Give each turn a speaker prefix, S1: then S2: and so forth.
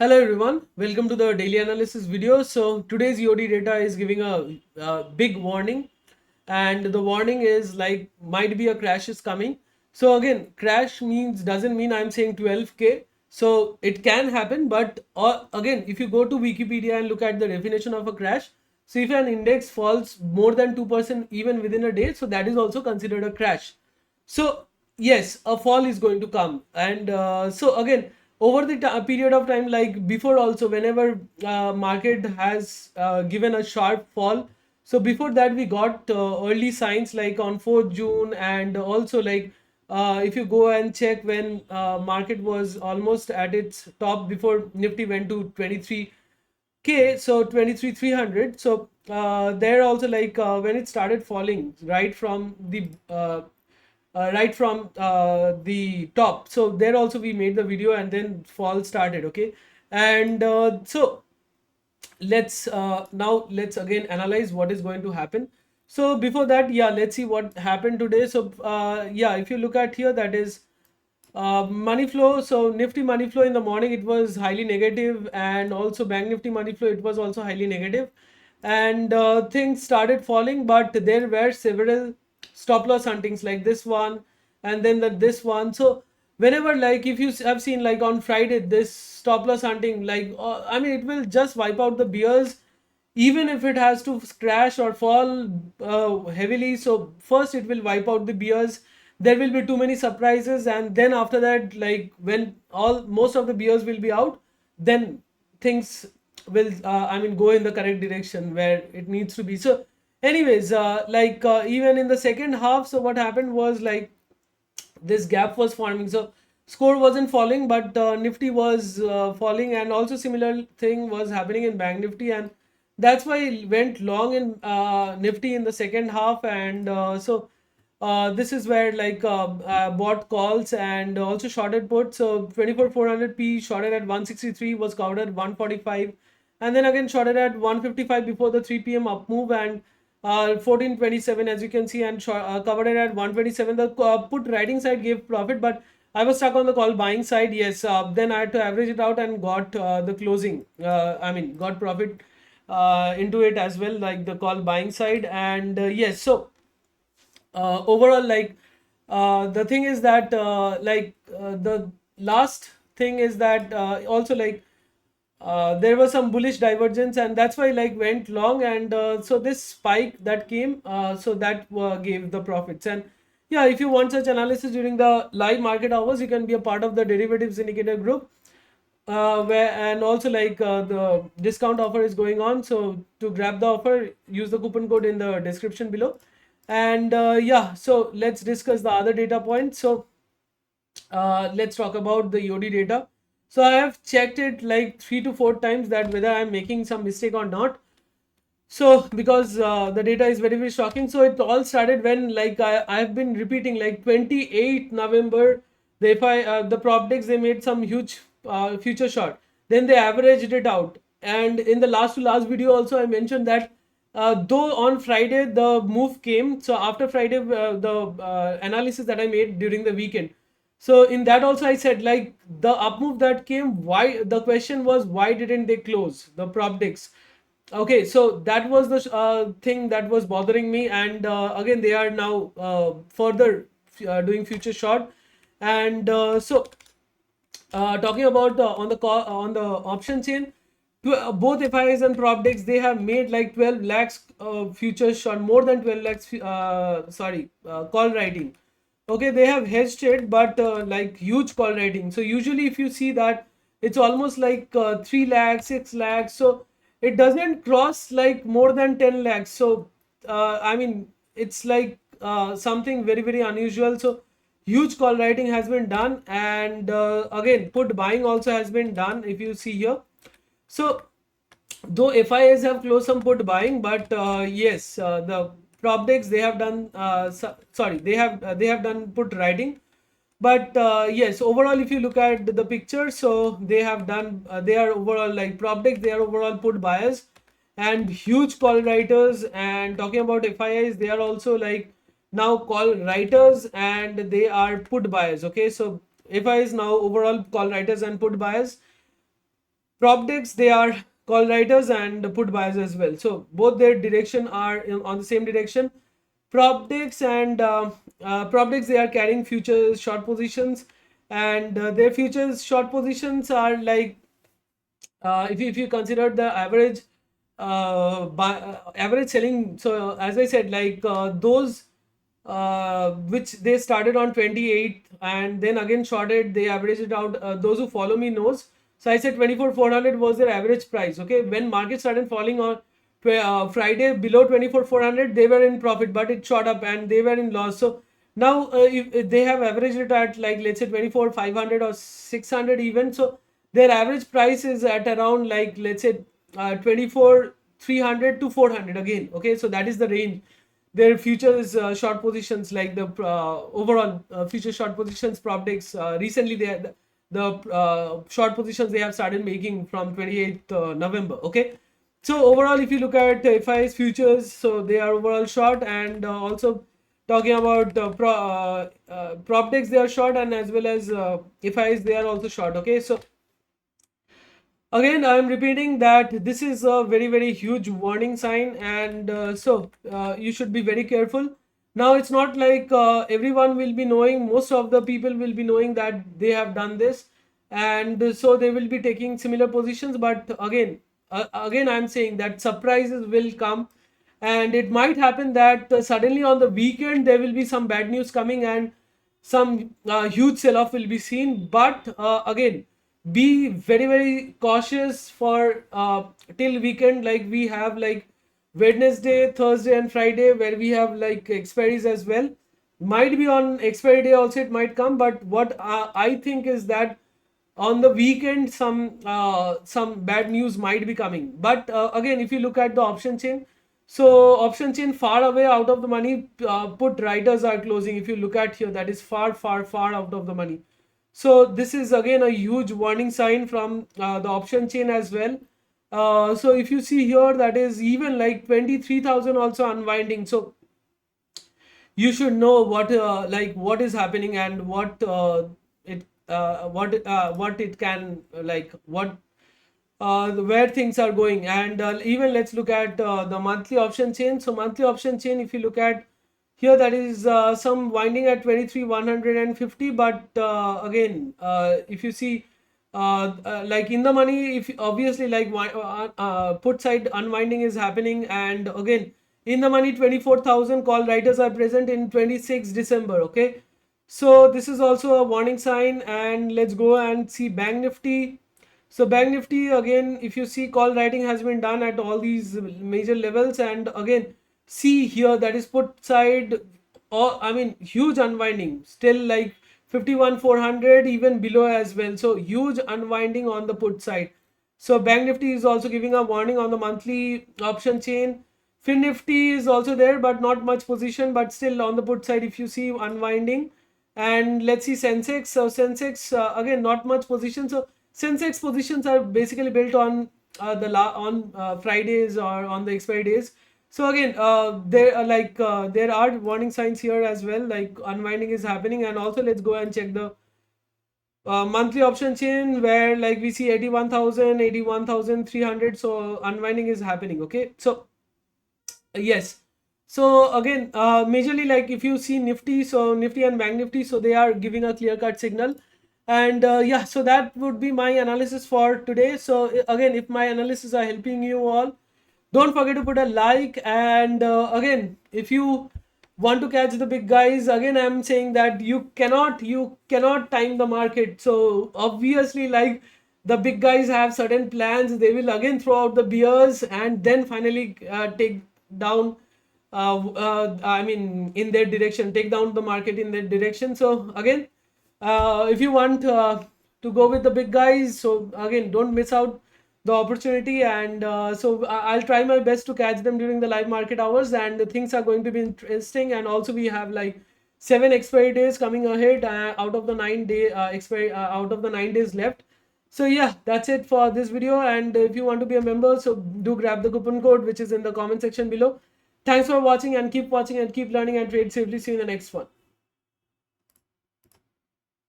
S1: Hello everyone, welcome to the daily analysis video. So today's EOD data is giving a big warning, and the warning is like might be a crash is coming. So again, crash means doesn't mean I'm saying 12k. So it can happen, but again, if you go to Wikipedia and look at the definition of a crash, so if an index falls more than 2% even within a day, so that is also considered a crash. So yes, a fall is going to come, and so again, over the period of time, like before also, whenever market has given a sharp fall, so before that we got early signs like on 4th June, and also like if you go and check when market was almost at its top before Nifty went to 23k, so 23,300. So there also, like when it started falling right from the top, so there also we made the video, and then fall started. Okay, and so let's again analyze what is going to happen. So before that, yeah, let's see what happened today. So yeah, if you look at here, that is money flow. So Nifty money flow in the morning, it was highly negative, and also Bank Nifty money flow, it was also highly negative, and things started falling, but there were several stop loss huntings like this one, and then this one. So whenever, like if you have seen, like on Friday, this stop loss hunting, like I mean, it will just wipe out the bears even if it has to crash or fall heavily. So first it will wipe out the bears, there will be too many surprises, and then after that, like when all most of the bears will be out, then things will I mean go in the correct direction where it needs to be. So anyways, even in the second half, so what happened was, like this gap was forming, so score wasn't falling, but Nifty was falling, and also similar thing was happening in Bank Nifty, and that's why it went long in Nifty in the second half. And this is where, like bought calls and also shorted put. So 24,400p shorted at 163, was covered at 145, and then again shorted at 155 before the 3 p.m. up move, and 1427 as you can see, and covered it at 127. The put writing side gave profit, but I was stuck on the call buying side. Yes, then I had to average it out and got the closing. I mean, got profit into it as well, like the call buying side. And yes, so overall, like the thing is that the last thing is that also, like there was some bullish divergence, and that's why like went long. And so this spike that came, so that gave the profits. And yeah, if you want such analysis during the live market hours, you can be a part of the derivatives indicator group, where and also, like the discount offer is going on. So to grab the offer, use the coupon code in the description below. And yeah, so let's discuss the other data points. So let's talk about the EOD data. So I have checked it like 3 to 4 times that whether I'm making some mistake or not. So because the data is very shocking. So it all started when, like I've been repeating, like 28 November, the Propdex, they made some huge future short. Then they averaged it out. And in the last to last video also I mentioned that though on Friday the move came. So after Friday, the analysis that I made during the weekend. So in that also I said, like the up move that came, why, the question was why didn't they close the Propdex? Okay, so that was the thing that was bothering me. And again they are now further doing future short. And talking about on the option chain, both FIs and Propdex, they have made like 12 lakhs futures short, more than 12 lakhs call writing. Okay, they have hedged it, but like huge call writing. So usually if you see that, it's almost like 3 lakhs, 6 lakhs. So it doesn't cross like more than 10 lakhs. So I mean, it's like something very unusual. So huge call writing has been done. And again put buying also has been done, if you see here. So though FIs have closed some put buying, but yes, the Propdex, they have done they have done put writing. But yes, overall if you look at the picture, so they have done they are overall, like Propdex, they are overall put buyers and huge call writers. And talking about FIs, they are also like now call writers and they are put buyers. Okay, so FIs now overall call writers and put buyers. Prop decks, they are call writers and put buyers as well. So both their direction are on the same direction. Prop decks and prop decks, they are carrying futures short positions, and their futures short positions are like, if you consider the average average selling, so as I said, like those which they started on 28th and then again shorted, they averaged it out. Those who follow me knows. So I said 24,400 was their average price. Okay, when market started falling on Friday below 24,400, they were in profit, but it shot up and they were in loss. So now if they have averaged it at, like, let's say 24,500 or 600 even. So their average price is at around, like, let's say 24,300 to 400 again. Okay, so that is the range. Their futures short positions, like the overall future short positions prop decks, recently they had the short positions they have started making from 28th November. Okay, so overall, if you look at FI's futures, so they are overall short, and also talking about prop decks, they are short, and as well as FIs, they are also short. Okay, so again, I'm repeating that this is a very, very huge warning sign, and you should be very careful. Now, it's not like everyone will be knowing, most of the people will be knowing that they have done this, and so they will be taking similar positions. But again, I'm saying that surprises will come, and it might happen that suddenly on the weekend there will be some bad news coming, and some huge sell off will be seen. But again, be very, very cautious for till weekend. Like, we have like Wednesday, Thursday and Friday, where we have like expiries as well. Might be on expiry day also it might come, but what I think is that on the weekend some bad news might be coming. But again, if you look at the option chain, so option chain far away out of the money, put writers are closing. If you look at here, that is far, far, far out of the money. So this is again a huge warning sign from the option chain as well. So if you see here, that is even like 23,000 also unwinding. So you should know what is happening, and what it can, like, what where things are going. And even let's look at the monthly option chain. So monthly option chain, if you look at here, that is some winding at 23,150. But again, if you see like in the money, if obviously like put side unwinding is happening, and again in the money 24,000 call writers are present in 26 December. Okay, so this is also a warning sign. And let's go and see Bank Nifty. So Bank Nifty, again, if you see, call writing has been done at all these major levels, and again, see here, that is put side, or I mean huge unwinding, still like 51,400 even below as well. So huge unwinding on the put side. So Bank Nifty is also giving a warning on the monthly option chain. Fin Nifty is also there, but not much position, but still on the put side, if you see unwinding. And let's see Sensex. So Sensex, again, not much position. So Sensex positions are basically built on Fridays or on the expiry days. So again, there are warning signs here as well, like unwinding is happening. And also let's go and check the monthly option chain, where like we see 81,000, 81,300. So unwinding is happening. Okay, so yes. So again, majorly, like if you see Nifty, so Nifty and Bank Nifty, so they are giving a clear cut signal. And yeah, so that would be my analysis for today. So again, if my analysis are helping you all, don't forget to put a like. And again, if you want to catch the big guys, again I'm saying that you cannot time the market. So obviously, like, the big guys have certain plans. They will again throw out the beers and then finally take down I mean in their direction, take down the market in their direction. So again, if you want to go with the big guys, so again, don't miss out the opportunity. And I'll try my best to catch them during the live market hours, and the things are going to be interesting. And also we have like 7 expiry days coming ahead, out of the 9 day expiry out of the 9 days left. So yeah, that's it for this video. And if you want to be a member, so do grab the coupon code which is in the comment section below. Thanks for watching, and keep watching and keep learning and trade safely. See you in the next one.